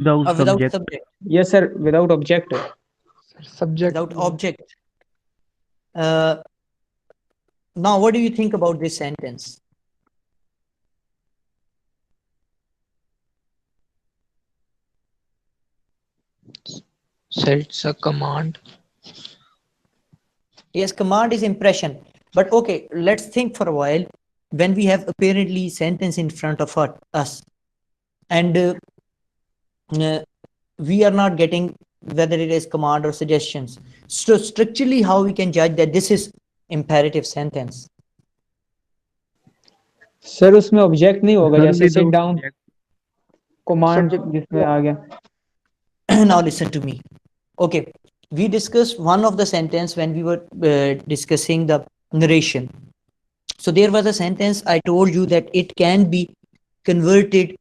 Without Without subject. subject, Yes, sir. Without object. Subject. without object. Uh, Now, what do you think about this sentence? So it's a command. Yes, command is impression. But okay, let's think for a while. When we have apparently sentence in front of us, and uh, we are not getting whether it is command or suggestions. So structurally, how we can judge that this is imperative sentence? Sir उसमें object नहीं होगा, Sir, जैसे sit without down subject. Command Subject. जिसमें आ गया. Now listen to me. Okay, we discussed one of the sentence when we were discussing the narration. So there was a sentence I told you that it can be converted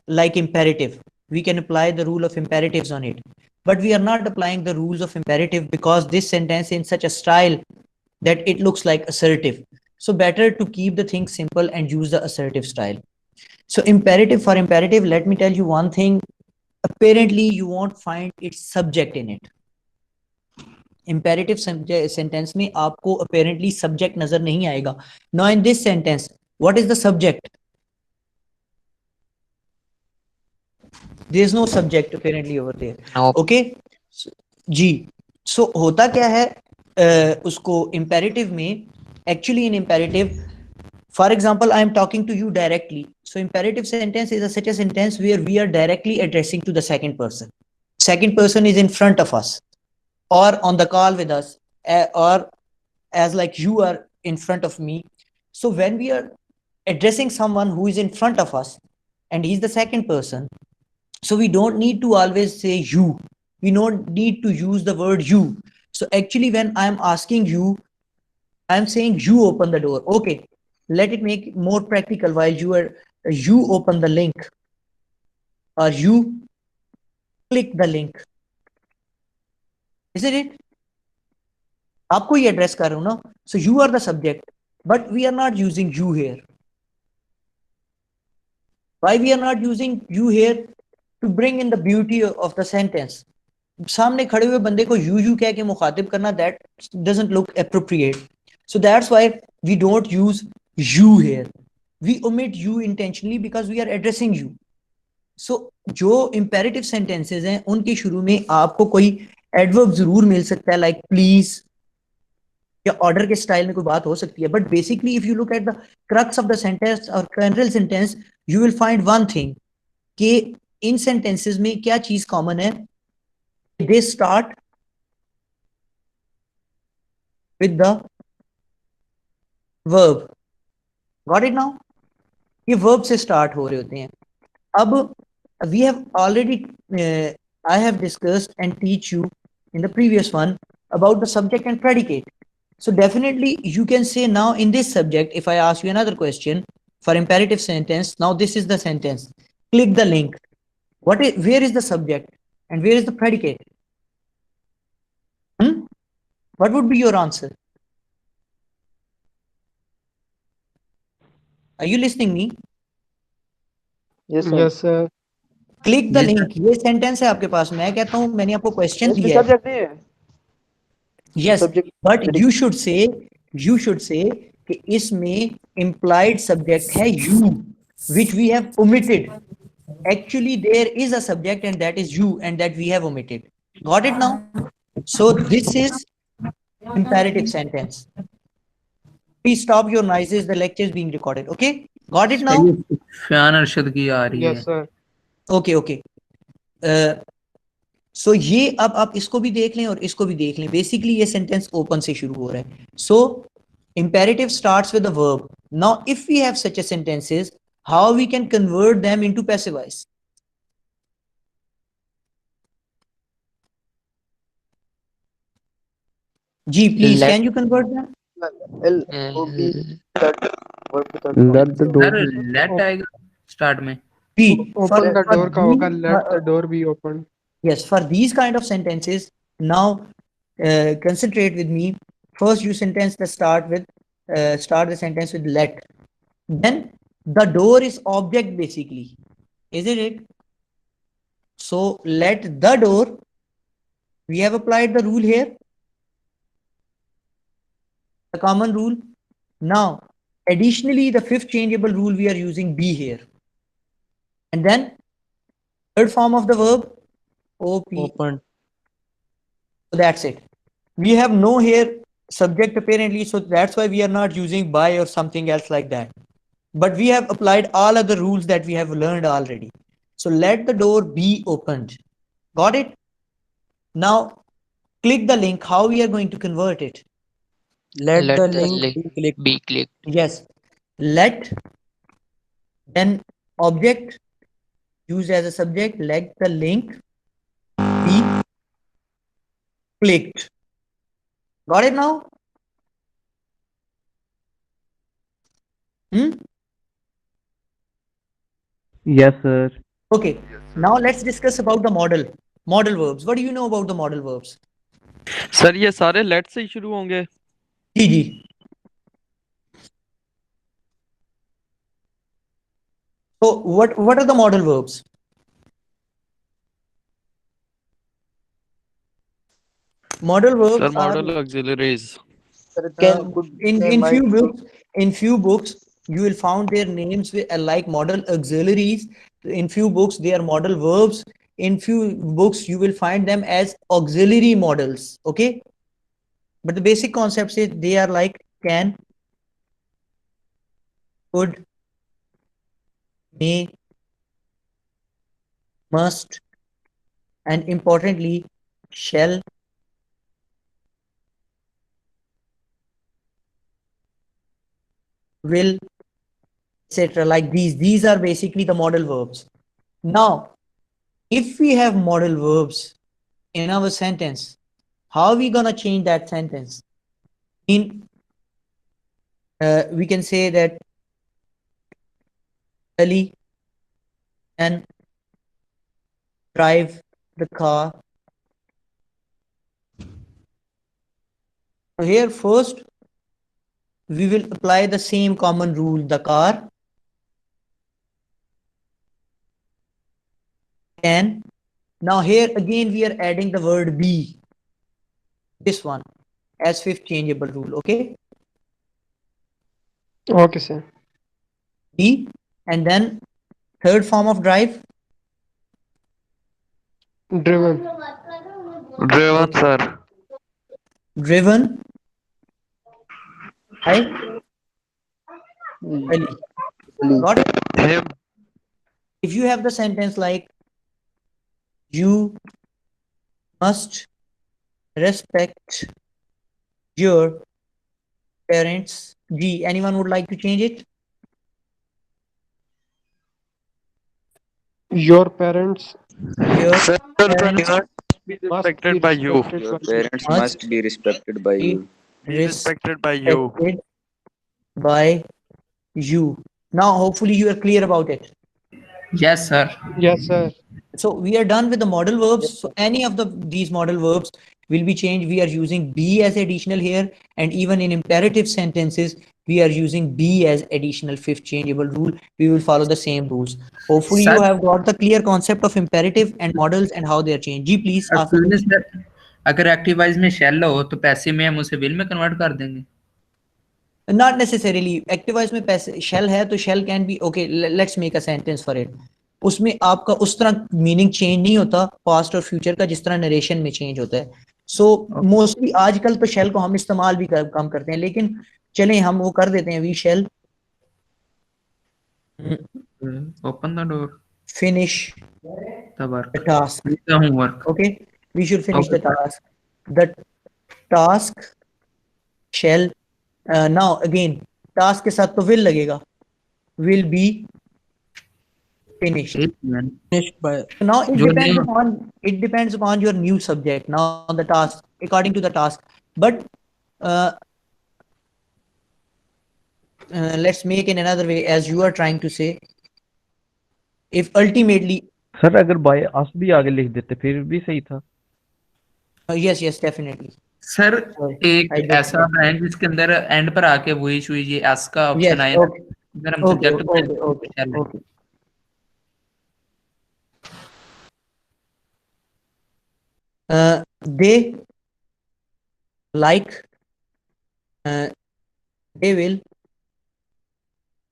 like imperative. We can apply the rule of imperatives on it, but we are not applying the rules of imperative because this sentence in such a style that it looks like assertive. So better to keep the thing simple and use the assertive style. So imperative, for imperative, let me tell you one thing. Apparently you won't find its subject in it. Imperative sentence में आपको apparently subject नजर नहीं आएगा. Now in this sentence, what is the subject? There is no subject apparently over there. No. Okay, ji. So होता क्या है उसको imperative में, actually in imperative, for example, I am talking to you directly. So imperative sentence is such a sentence where we are directly addressing to the second person. Second person is in front of us or on the call with us, or as like you are in front of me. So when we are addressing someone who is in front of us and he's the second person, so we don't need to always say you. We don't need to use the word you. So actually when I'm asking you, I'm saying you open the door. Okay, let it make it more practical. While you open the link or you click the link, isn't it? आपको ही address कर रहा हूं ना. So you are the subject, but we are not using you here. Why we are not using you here? To bring in the beauty of the sentence. सामने खड़े हुए बंदे को you कह के मुखातिब करना, that doesn't look appropriate. So that's why we don't use you here. We omit you intentionally because we are addressing you. So जो imperative sentences हैं उनके शुरू में आपको कोई adverb जरूर मिल सकता है, like please या order के style में कोई बात हो सकती है. But basically if you look at the crux of the sentence or kernel sentence, you will find one thing कि इन sentences में क्या चीज common है? They start with the verb. Got it now? ये verb से start हो रहे होते हैं. अब we have already I have discussed and teach you in the previous one about the subject and predicate. So definitely you can say now in this subject, if I ask you another question for imperative sentence, now this is the sentence. Click the link. Where is the subject and where is the predicate? What would be your answer? Are you listening me? Yes, sir. Yes, sir. Click the Yes, sir. Link. ये sentence है आपके पास. मैं कहता हूं मैंने आपको question इसमें दिया है. subject नहीं है. Yes, Subject. But you should say कि इसमें implied subject है you, which we have omitted. Actually there is a subject and that is you, and that we have omitted. Got it now? So this is imperative sentence. Please stop your noises. The lecture is being recorded. Okay, got it now? ये fan Arshad की आ रही Yes, है. sir. Okay okay. सो ये अब आप इसको भी देख लें और इसको भी देख लें. बेसिकली ये सेंटेंस ओपन से शुरू हो रहा है. सो imperative starts with the verb. Now if we have such a sentences, how we can convert them into passive voice? G, please, Let. can you convert them? L O B. That verb के साथ Let the door Sir, be let आएगा start में. B, Open the door का होगा. these, Let the door be opened. yes, for these kind of sentences, now concentrate with me. First you sentence the start the sentence with let. Then the door is object basically, isn't it? So let the door, we have applied the rule here, the common rule. Now, additionally, the fifth changeable rule, we are using be here. And then third form of the verb, OP. Opened. So that's it. We have no here subject apparently, so that's why we are not using by or something else like that. But we have applied all other rules that we have learned already. So let the door be opened. Got it? Now click the link. How we are going to convert it? Let the link be clicked. Be clicked. Yes. Let, then object used as a subject, let the link be clicked. Got it now? Yes, sir. Okay. Now let's discuss about the modal verbs. What do you know about the modal verbs? Sir ये सारे late से ही शुरू होंगे जी जी. So what are the modal verbs? Modal sir verbs are model auxiliaries in few books you will find their names like model auxiliaries. In few books they are modal verbs. In few books you will find them as auxiliary models. Okay, but the basic concepts is they are like can, could, may, must, and importantly shall, will, etc. Like these are basically the modal verbs. Now if we have modal verbs in our sentence, how are we gonna change that sentence? We can say that Ali can drive the car. So here first we will apply the same common rule. The car can. Now here again we are adding the word be. This one as fifth changeable rule. Okay. Okay, sir. Be, and then third form of drive. Driven. Driven sir Driven by Ali. Got it? Him If you have the sentence like you must respect your parents. G. Anyone would like to change it? Your parents Your sir parents be must be respected by you respected Your by you. parents must must be respected by be you. be respected by you respected by you. Now, hopefully, you are clear about it. Yes, sir. Yes, sir. So we are done with the modal verbs. So any of these modal verbs will be changed. We are using be as additional here, and even in imperative sentences, we are using be as additional fifth changeable rule. We will follow the same rules. Hopefully, you Sir, have got the clear concept of imperative and modals and how they are changed. G, please ask the actually question. Sir अगर एक्टिवाइज में shell हो तो पैसे में हम उसे will में convert कर देंगे. Not necessarily. Activize में पैसे shell है तो shell can be okay. Let's make a sentence for it. उसमें आपका उस तरह मीनिंग चेंज नहीं होता पास्ट और फ्यूचर का जिस तरह नरेशन में चेंज होता है. सो मोस्टली आजकल तो शेल को हम इस्तेमाल भी कम करते हैं, लेकिन चलें हम वो कर देते हैं. We shall open the door finish the work the task. The homework. Okay, we should finish Okay, the task. The task shall now again task के साथ तो will लगेगा. Will be finished. Finished by. So now जो नहीं it depends upon your new subject. Now the task according to the task. But let's make in another way as you are trying to say. If ultimately sir अगर by us भी आगे लिख देते फिर भी सही था. yes definitely. सर Sorry, एक I just- ऐसा है जिसके अंदर एंड पर आके वही हुई ये एस का Yes, ऑप्शन आए. okay, अगर हम okay, subject okay. they like, they will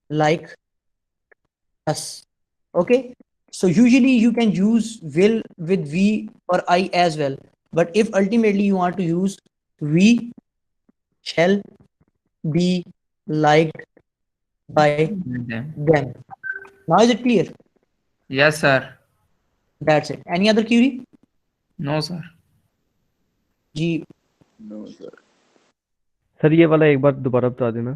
like us. Okay, so usually you can use will with we or I as well, but if ultimately you want to use we shall be liked by Them. them. Now is it clear? Yes sir. That's it. Any other query? No sir. Ji sir ये वाला एक बार दोबारा बता देना